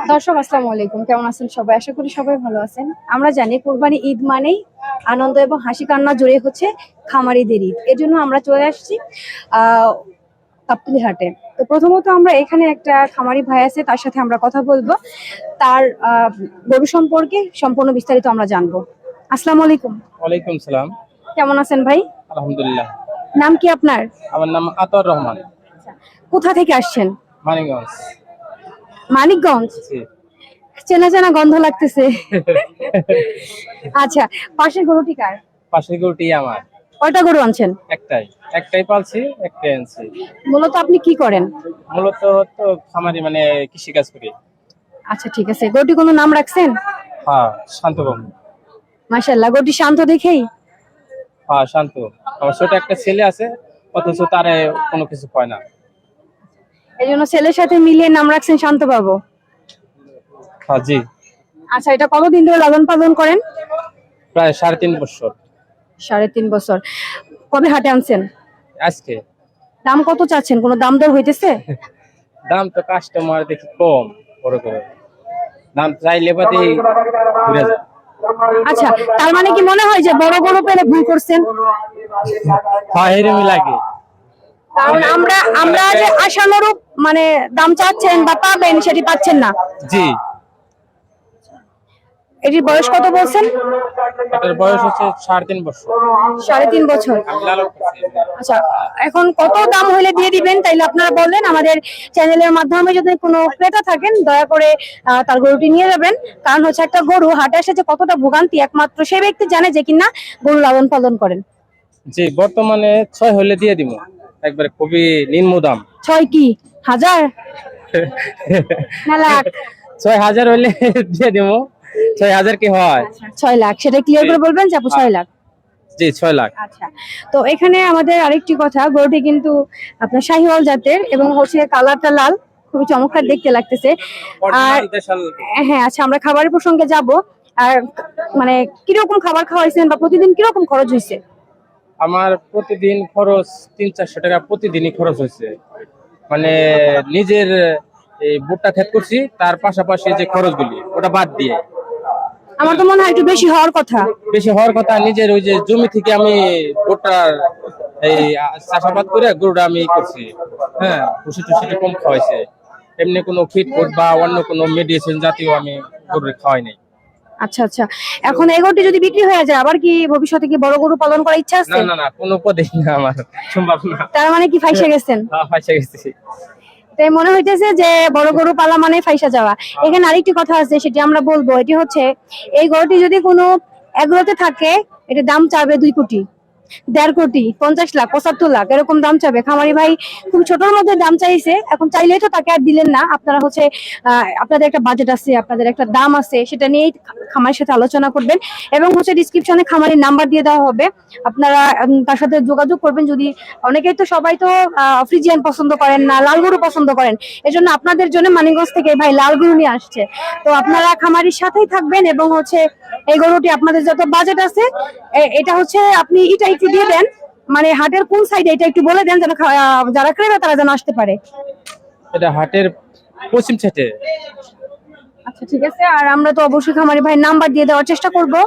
দর্শক আসসালামু আলাইকুম, কেমন আছেন সবাই? আশা করি সবাই ভালো আছেন। আমরা জানি কোরবানি ঈদ মানেই আনন্দ এবং হাসি কান্না জড়িয়ে হচ্ছে খামারিদের ঈদ। এর জন্য আমরা চলে আসছি কাপ্তালি হাটে। তো প্রথমত আমরা এখানে একটা খামারি ভাই আছে, তার সাথে আমরা কথা বলবো, তার গরু সম্পর্কে সম্পূর্ণ বিস্তারিত আমরা জানবো। আসসালামু আলাইকুম। ওয়ালাইকুম সালাম। কেমন আছেন ভাই? আলহামদুলিল্লাহ। নাম কি আপনার? আমার নাম আতর রহমান। কোথা থেকে আসছেন? মানিকগঞ্জ। মানিকগঞ্জ? জি। চেনা চেনা গন্ধ লাগতেছে। আচ্ছা, পাশের গরুটি কার? পাশের গরুটি আমার। কয়টা গরু আনছেন? একটাই পালছি, একটাই আনছি। মূলত আপনি কি করেন? মূলত তো খামারি মানে কৃষি কাজ করি। আচ্ছা ঠিক আছে, গরুটি কোনো নাম রাখছেন? হ্যাঁ, শান্তবাবু। মাশাআল্লাহ, গরুটি শান্ত দেখেই। হ্যাঁ, শান্ত। আমার ছোট একটা ছেলে আছে, অথচ তারে কোনো কিছু পায় না। এই জন্য ছেলের সাথে মিলিয়ে নাম রাখছেন শান্ত বাবু। হ্যাঁ জি। আচ্ছা, এটা কতদিন ধরে লালন পালন করেন? প্রায় 3.5 বছর। 3.5 বছর। কবে হাটে আনছেন? আজকে। দাম কত চাচ্ছেন? কোনো দাম দর হইতেছে? দাম তো কাস্টমার দেখি কম, বড় করে দাম চাইলে বাদে ঘুরে যায়। আচ্ছা, তার মানে কি মনে হয় যে বড় গরু পেলে ভুল করছেন? হ্যাঁ, এরকমই লাগে। কারণ আমরা যে আশানুরূপ মানে দাম চাচ্ছেন বা পাবেন সেটি পাচ্ছেন না। জি। এটির বয়স কত বলছেন? এটার বয়স হচ্ছে 3.5 বছর। 3.5 বছর। আমি লালন করছি। আচ্ছা, এখন কত দাম হইলে দিয়ে দিবেন? তাইলে আপনারা বললেন, আমাদের চ্যানেলের মাধ্যমে যদি কোনো ক্রেতা থাকেন দয়া করে তার গরুটি নিয়ে যাবেন। কারণ হচ্ছে একটা গরু হাটে এসে যে কতটা ভোগান্তি একমাত্র সেই ব্যক্তি জানে যে কিনা গরু লালন পালন করেন। জি, বর্তমানে 6 হলে দিয়ে দিব, একবারে খুবই নিম্ন দাম। 6 কি হাজার না লাখ? 6,000 হলে দিয়ে দিব। 6,000 কি হয়? 6 লাখ, সেটা ক্লিয়ার করে বলবেন যে আপু 6 লাখ। জি, 6 লাখ। আচ্ছা, তো এখানে আমাদের আরেকটি কথা, গরুটি কিন্তু আপনার শাহিওয়াল জাতের এবং হচ্ছে কালারটা লাল, খুবই চমৎকার দেখতে লাগতেছে। আর হ্যাঁ, আচ্ছা, আমরা খাবারের প্রসঙ্গে যাব। আর মানে কিরকম খাবার খাওয়াইছেন বা প্রতিদিন কিরকম খরচ হয়েছে? আমার প্রতিদিন খরচ 300-400 টাকা প্রতিদিনই খরচ হয়েছে। মানে নিজের এই ভুট্টা ক্ষেত করছি, তার পাশাপাশি যে খরচগুলি ওটা বাদ দিয়ে। আমার তো মনে হয় একটু বেশি হওয়ার কথা। বেশি হওয়ার কথা, নিজের ওই যে জমি থেকে আমি ভুট্টার এই চাষাবাদ করে গরুটা আমি করছি। হ্যাঁ, ভুসি টুসিটা কম খাওয়াইছে। এমনি কোনো ফিড ফুড বা অন্য কোনো মেডিসিন জাতীয় আমি গরুর খাওয়াই নাই। আচ্ছা আচ্ছা, এখন এই গরুটি যদি বিক্রি হয়ে যায়, আবার কি ভবিষ্যতে কি বড় গরু পালন করার ইচ্ছা আছে? না, কোনো পদে না, আমার সম্ভব না। তার মানে কি ফাইসা গেছেন? হ্যাঁ, ফাইসা গেছি। তাই মনে হইতেছে যে বড় গরু পালা মানে ফাইসা যাওয়া। এখানে আরেকটি কথা আছে, সেটি আমরা বলবো। এটি হচ্ছে, এই গরুটি যদি কোনো এগুলোতে থাকে, এটার দাম চাবে 2 কোটি, 1.5 কোটি, 50 লাখ, 75 লাখ এরকম দাম চাবে। খামারি ভাই খুব ছোটর মধ্যে দাম চাইছে। এখন চাইলেই তো তাকে আর দিলেন না। আপনারা হচ্ছে আপনাদের একটা বাজেট আছে, আপনাদের একটা দাম আছে, সেটা নিয়েই খামারের সাথে আলোচনা করবেন। এবং হচ্ছে ডিসক্রিপশনে খামারের নাম্বার দিয়ে দেওয়া হবে, আপনারা তার সাথে যোগাযোগ করবেন। যদি অনেকেই তো, সবাই তো ফ্রিজিয়ান পছন্দ করেন না, লাল গরু পছন্দ করেন। এজন্য আপনাদের জন্য মানিকগঞ্জ থেকে ভাই লাল গরু নিয়ে আসছে। তো আপনারা খামারির সাথেই থাকবেন এবং হচ্ছে এই গরুটি আপনাদের যত বাজেট আছে, এটা হচ্ছে আপনি এটা একটু দিয়ে দেন, মানে হাটের কোন সাইডে এটা একটু বলে দেন, যেন যারা ক্রেতা তারা যেন আসতে পারে। এটা হাটের পশ্চিম সাইডে। আচ্ছা ঠিক আছে, আর আমরা তো অবশ্যই খামারি ভাই নাম্বার দিয়ে দেওয়ার চেষ্টা করবো।